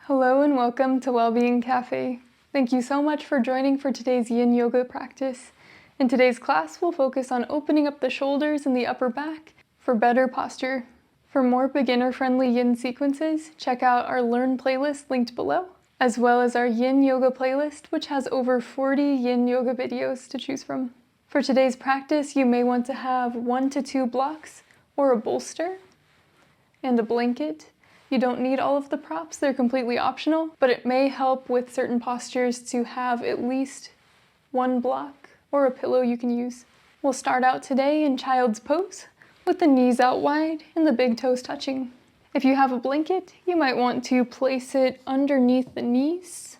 Hello and welcome to Wellbeing Café. Thank you so much for joining for today's Yin Yoga practice. In today's class, we'll focus on opening up the shoulders and the upper back for better posture. For more beginner-friendly Yin sequences, check out our Learn playlist linked below, as well as our Yin Yoga playlist, which has over 40 Yin Yoga videos to choose from. For today's practice, you may want to have 1 to 2 blocks or a bolster and a blanket. You don't need all of the props, they're completely optional, but it may help with certain postures to have at least one block or a pillow you can use. We'll start out today in child's pose with the knees out wide and the big toes touching. If you have a blanket, you might want to place it underneath the knees.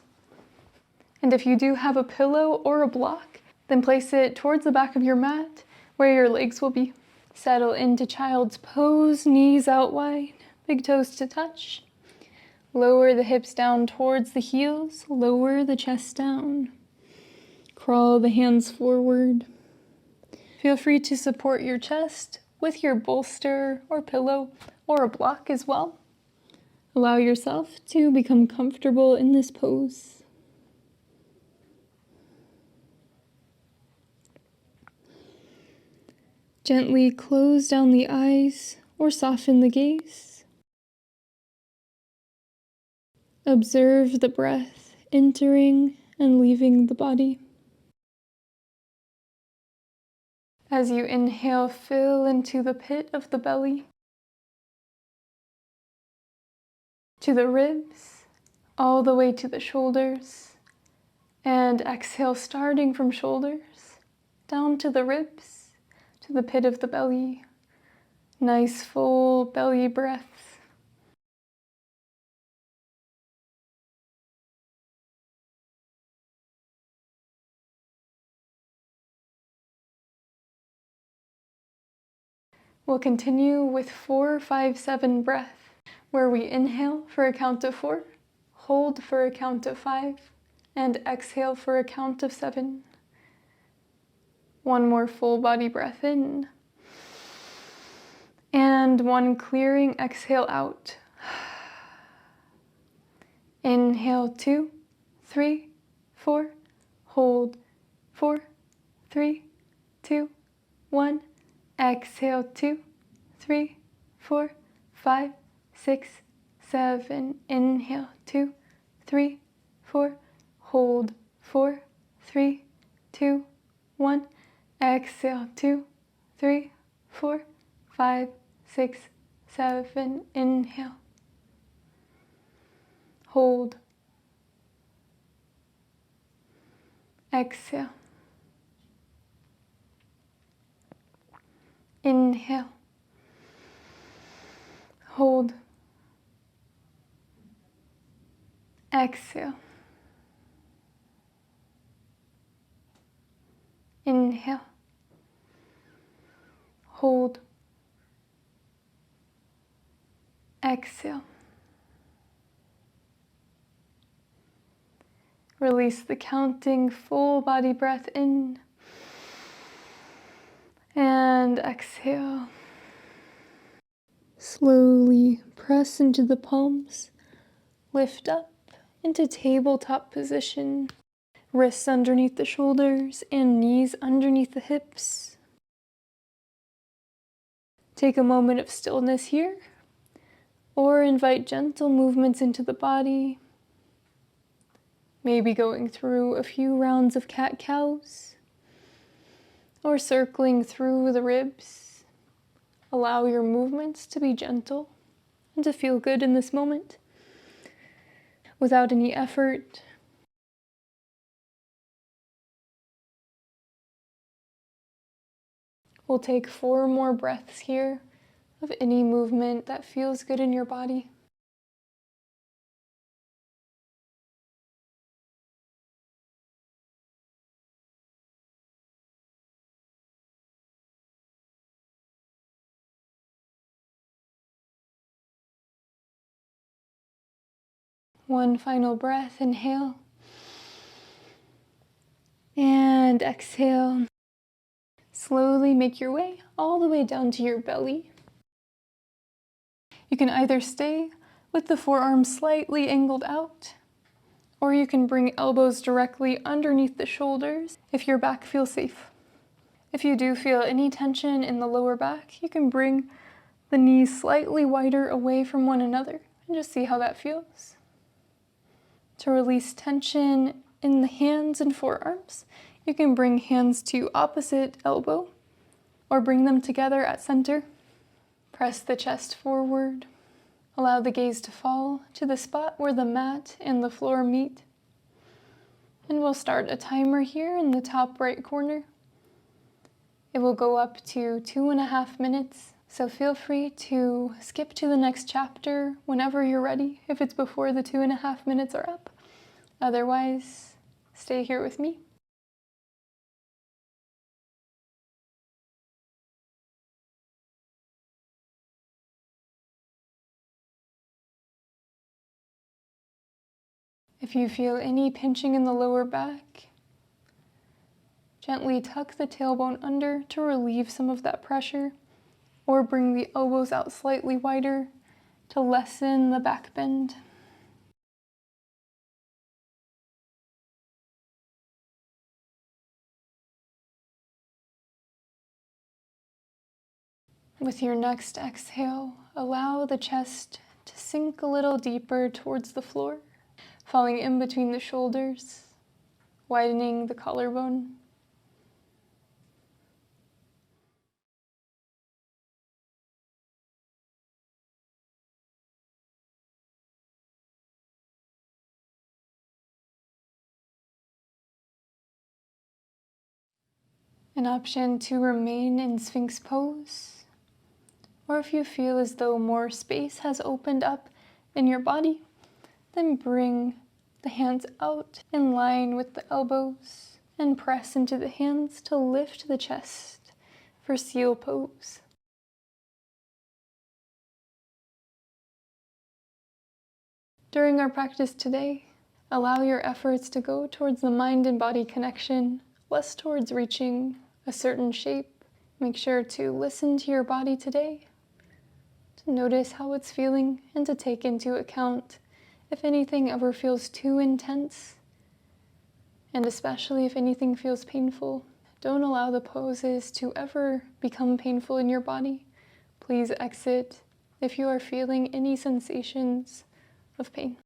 And if you do have a pillow or a block, then place it towards the back of your mat where your legs will be. Settle into child's pose, knees out wide. Big toes to touch. Lower the hips down towards the heels. Lower the chest down. Crawl the hands forward. Feel free to support your chest with your bolster or pillow or a block as well. Allow yourself to become comfortable in this pose. Gently close down the eyes or soften the gaze. Observe the breath entering and leaving the body. As you inhale, fill into the pit of the belly, to the ribs, all the way to the shoulders, and exhale, starting from shoulders, down to the ribs, to the pit of the belly. Nice full belly breath. We'll continue with 4, 5, 7 breath, where we inhale for a count of 4, hold for a count of 5, and exhale for a count of 7. One more full body breath in, and one clearing exhale out. Inhale 2, 3, 4, hold 4, 3, 2, 1. Exhale 2, 3, 4, 5, 6, 7. Inhale 2, 3, 4. Hold 4, 3, 2, 1. Exhale 2, 3, 4, 5, 6, 7. Inhale. Hold. Exhale. Inhale. Hold. Exhale. Inhale. Hold. Exhale. Release the counting full body breath in. And exhale. Slowly press into the palms. Lift up into tabletop position. Wrists underneath the shoulders and knees underneath the hips. Take a moment of stillness here, or invite gentle movements into the body. Maybe going through a few rounds of cat-cows, or circling through the ribs. Allow your movements to be gentle and to feel good in this moment, without any effort. We'll take 4 more breaths here of any movement that feels good in your body. One final breath, inhale. And exhale. Slowly make your way all the way down to your belly. You can either stay with the forearms slightly angled out. Or you can bring elbows directly underneath the shoulders if your back feels safe. If you do feel any tension in the lower back, you can bring the knees slightly wider away from one another and just see how that feels. To release tension in the hands and forearms, you can bring hands to opposite elbow or bring them together at center. Press the chest forward. Allow the gaze to fall to the spot where the mat and the floor meet. And we'll start a timer here in the top right corner. It will go up to 2.5 minutes, so feel free to skip to the next chapter whenever you're ready, if it's before the 2.5 minutes are up. Otherwise, stay here with me. If you feel any pinching in the lower back, gently tuck the tailbone under to relieve some of that pressure, or bring the elbows out slightly wider to lessen the back bend. With your next exhale, allow the chest to sink a little deeper towards the floor, falling in between the shoulders, widening the collarbone. An option to remain in Sphinx pose, or if you feel as though more space has opened up in your body, then bring the hands out in line with the elbows and press into the hands to lift the chest for seal pose. During our practice today, allow your efforts to go towards the mind and body connection, less towards reaching a certain shape. Make sure to listen to your body today, to notice how it's feeling, and to take into account if anything ever feels too intense, and especially if anything feels painful. Don't allow the poses to ever become painful in your body. Please exit if you are feeling any sensations of pain.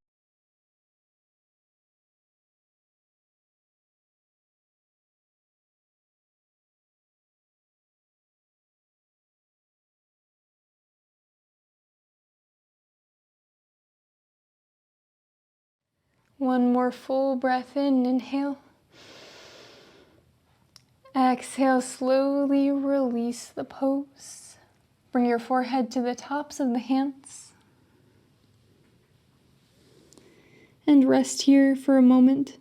One more full breath in, inhale. Exhale, slowly release the pose. Bring your forehead to the tops of the hands. And rest here for a moment.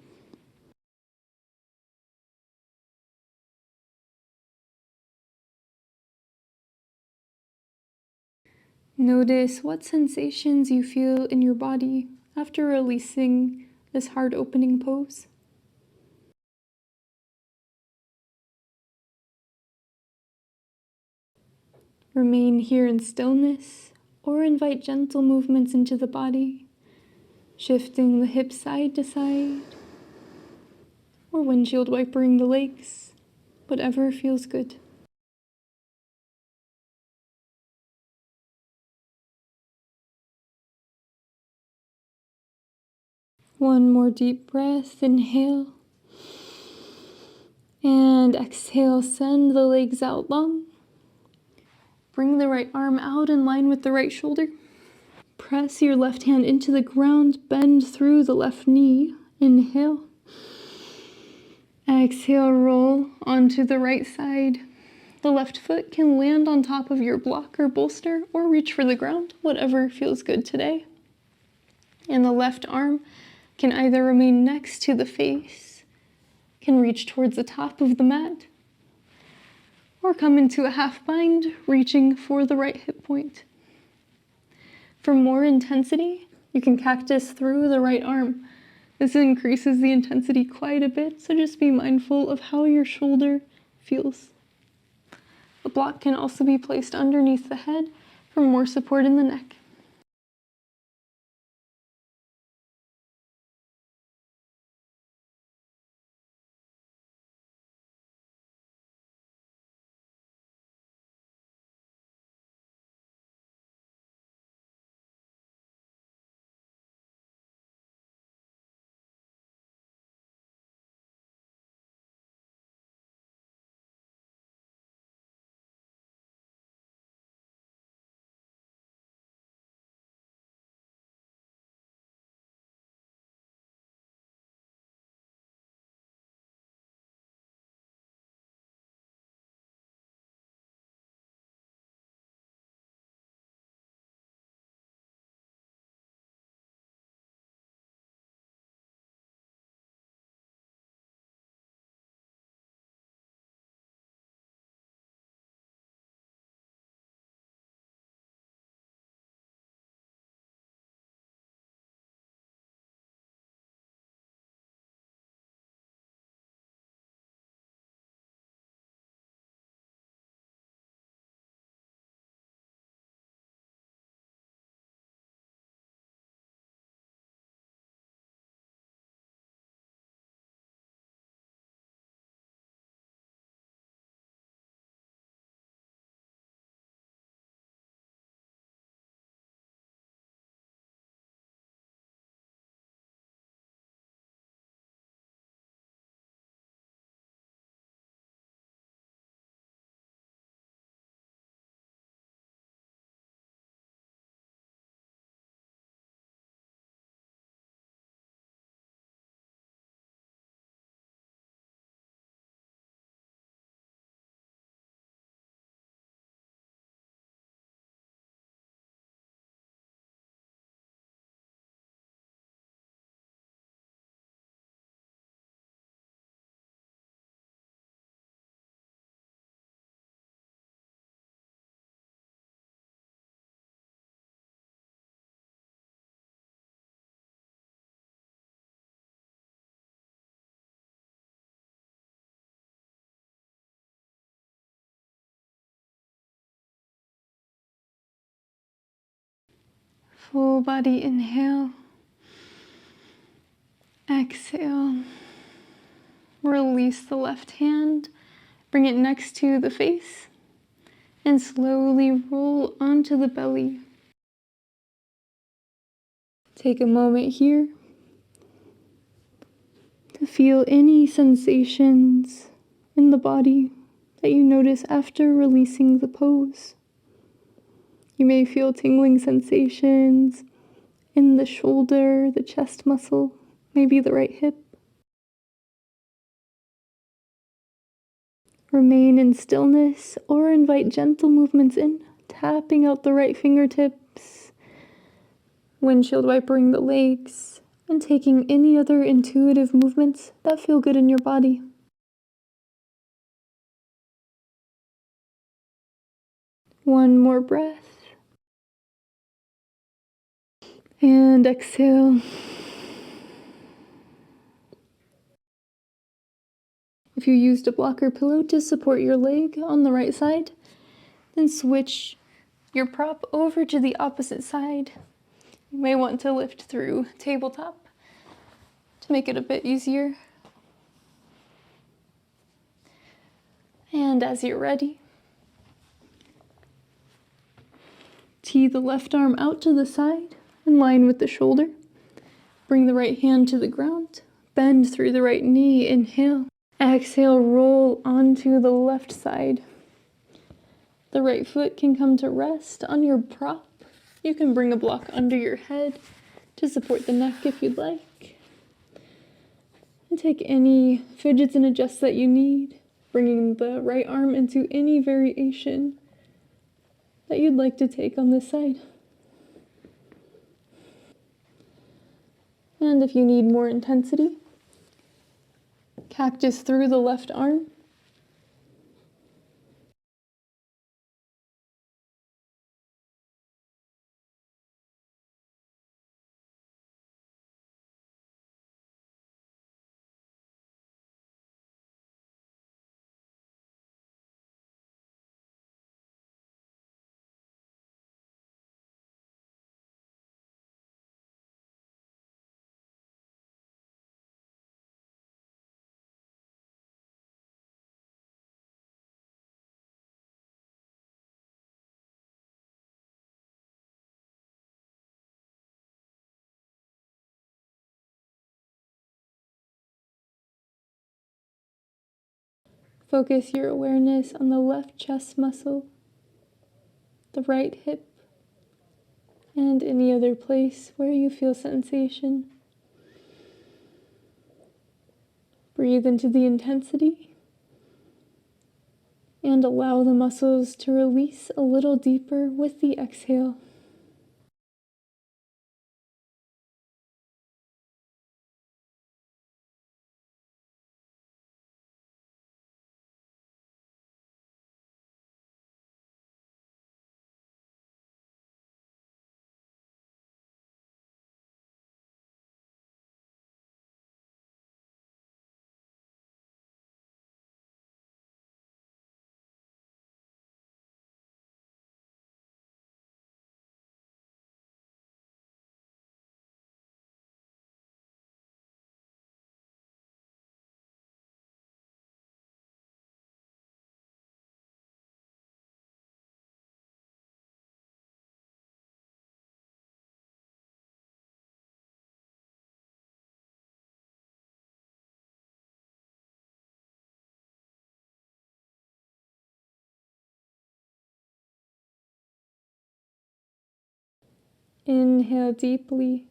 Notice what sensations you feel in your body after releasing this hard opening pose. Remain here in stillness, or invite gentle movements into the body, shifting the hips side to side, or windshield wipering the legs, whatever feels good. One more deep breath, inhale. And exhale, send the legs out long. Bring the right arm out in line with the right shoulder. Press your left hand into the ground, bend through the left knee. Inhale. Exhale, roll onto the right side. The left foot can land on top of your block or bolster, or reach for the ground, whatever feels good today. And the left arm can either remain next to the face, can reach towards the top of the mat, or come into a half bind, reaching for the right hip point. For more intensity, you can cactus through the right arm. This increases the intensity quite a bit, so just be mindful of how your shoulder feels. The block can also be placed underneath the head for more support in the neck. Full body inhale. Exhale. Release the left hand. Bring it next to the face. And slowly roll onto the belly. Take a moment here to feel any sensations in the body that you notice after releasing the pose. You may feel tingling sensations in the shoulder, the chest muscle, maybe the right hip. Remain in stillness or invite gentle movements in, tapping out the right fingertips, windshield wipering the legs, and taking any other intuitive movements that feel good in your body. One more breath. And exhale. If you used a blocker pillow to support your leg on the right side, then switch your prop over to the opposite side. You may want to lift through tabletop to make it a bit easier. And as you're ready, tee the left arm out to the side in line with the shoulder. Bring the right hand to the ground. Bend through the right knee. Inhale. Exhale, roll onto the left side. The right foot can come to rest on your prop. You can bring a block under your head to support the neck if you'd like. And take any fidgets and adjusts that you need, bringing the right arm into any variation that you'd like to take on this side. And if you need more intensity, cactus through the left arm. Focus your awareness on the left chest muscle, the right hip, and any other place where you feel sensation. Breathe into the intensity and allow the muscles to release a little deeper with the exhale. Inhale deeply.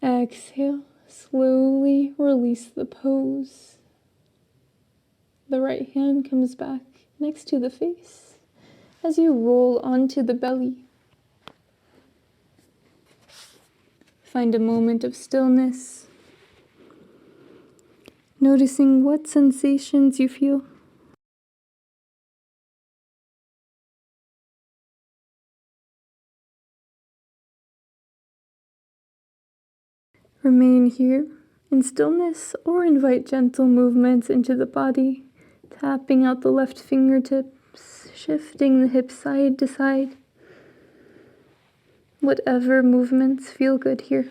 Exhale, slowly release the pose. The right hand comes back next to the face as you roll onto the belly. Find a moment of stillness, noticing what sensations you feel. Remain here in stillness or invite gentle movements into the body, tapping out the left fingertips, shifting the hips side to side. Whatever movements feel good here.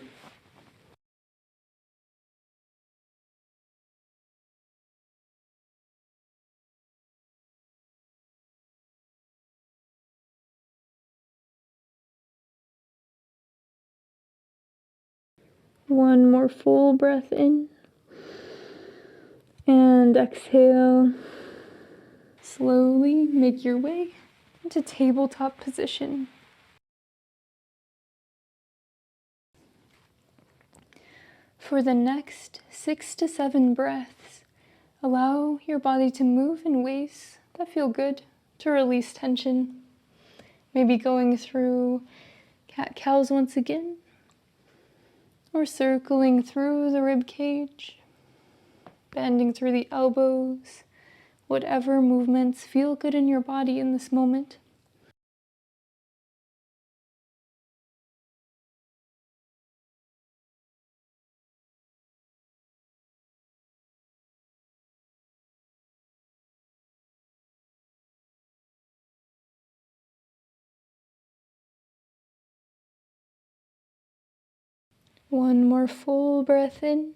One more full breath in. And exhale. Slowly make your way into tabletop position. For the next 6 to 7 breaths, allow your body to move in ways that feel good to release tension. Maybe going through cat-cows once again, or circling through the rib cage, bending through the elbows, whatever movements feel good in your body in this moment. One more full breath in.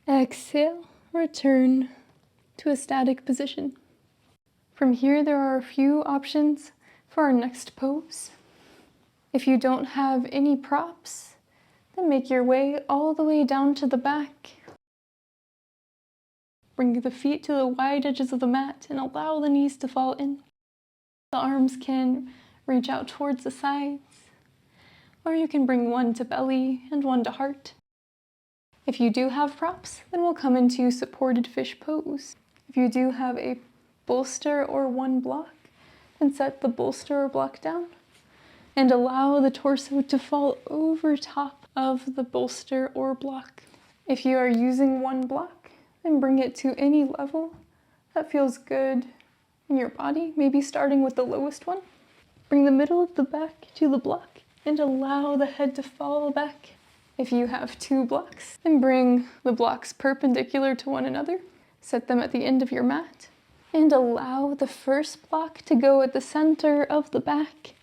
Exhale, return to a static position. From here, there are a few options for our next pose. If you don't have any props, then make your way all the way down to the back. Bring the feet to the wide edges of the mat and allow the knees to fall in. The arms can reach out towards the sides, or you can bring one to belly and one to heart. If you do have props, then we'll come into supported fish pose. If you do have a bolster or one block, then set the bolster or block down and allow the torso to fall over top of the bolster or block. If you are using one block, then bring it to any level that feels good in your body, maybe starting with the lowest one. Bring the middle of the back to the block and allow the head to fall back. If you have 2 blocks, then bring the blocks perpendicular to one another. Set them at the end of your mat and allow the first block to go at the center of the back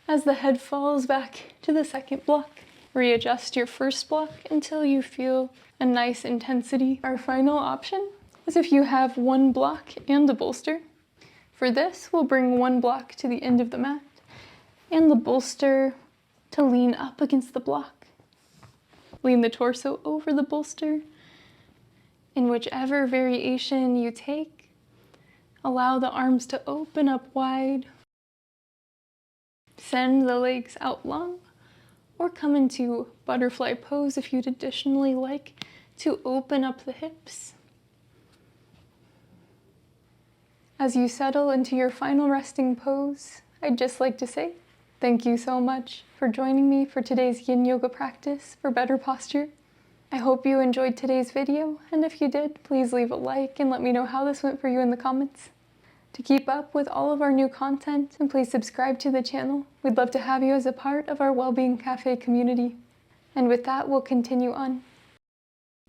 as the head falls back to the second block. Readjust your first block until you feel a nice intensity. Our final option is if you have one block and a bolster. For this, we'll bring one block to the end of the mat and the bolster to lean up against the block. Lean the torso over the bolster. In whichever variation you take, allow the arms to open up wide. Send the legs out long, or come into butterfly pose if you'd additionally like to open up the hips. As you settle into your final resting pose, I'd just like to say thank you so much for joining me for today's Yin Yoga practice for better posture. I hope you enjoyed today's video, and if you did, please leave a like and let me know how this went for you in the comments. To keep up with all of our new content, and please subscribe to the channel. We'd love to have you as a part of our Wellbeing Café community. And with that, we'll continue on.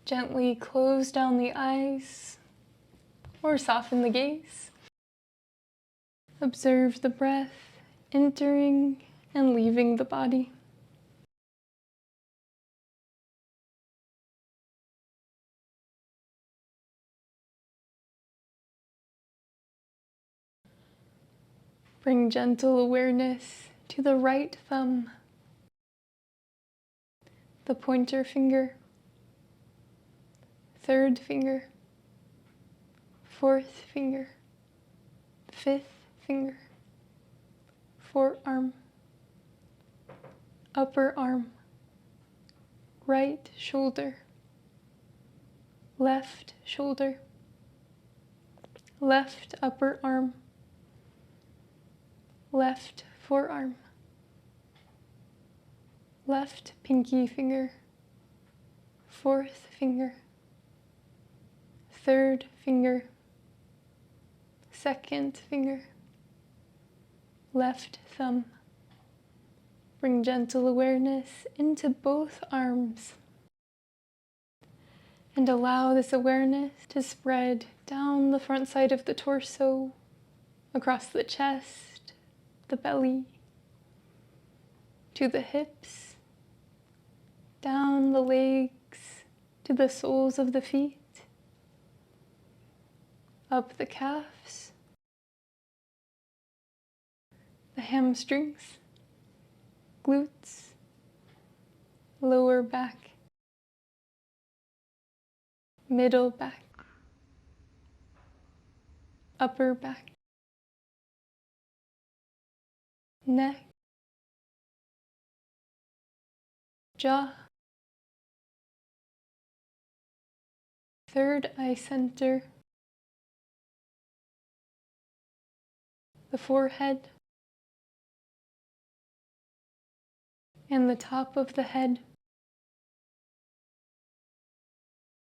Gently close down the eyes, or soften the gaze. Observe the breath entering and leaving the body. Bring gentle awareness to the right thumb, the pointer finger, third finger, fourth finger, fifth finger, forearm, upper arm, right shoulder, left shoulder, left upper arm, left forearm, left pinky finger, fourth finger, third finger, second finger, left thumb. Bring gentle awareness into both arms and allow this awareness to spread down the front side of the torso, across the chest, the belly, to the hips, down the legs to the soles of the feet, up the calves, the hamstrings, glutes, lower back, middle back, upper back, neck, jaw, third eye center, the forehead, and the top of the head.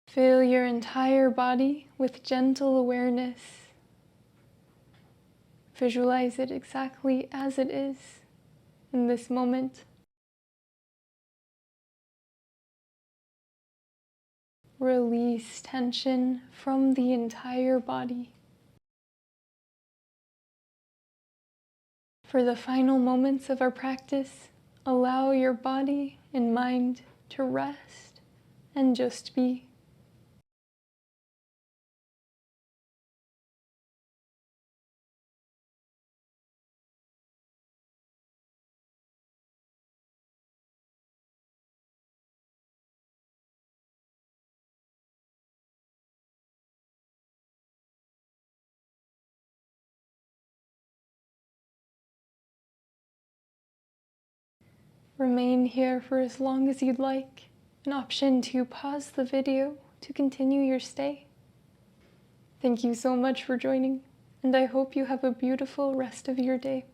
Fill your entire body with gentle awareness. Visualize it exactly as it is in this moment. Release tension from the entire body. For the final moments of our practice, allow your body and mind to rest and just be. Remain here for as long as you'd like, an option to pause the video to continue your stay. Thank you so much for joining, and I hope you have a beautiful rest of your day.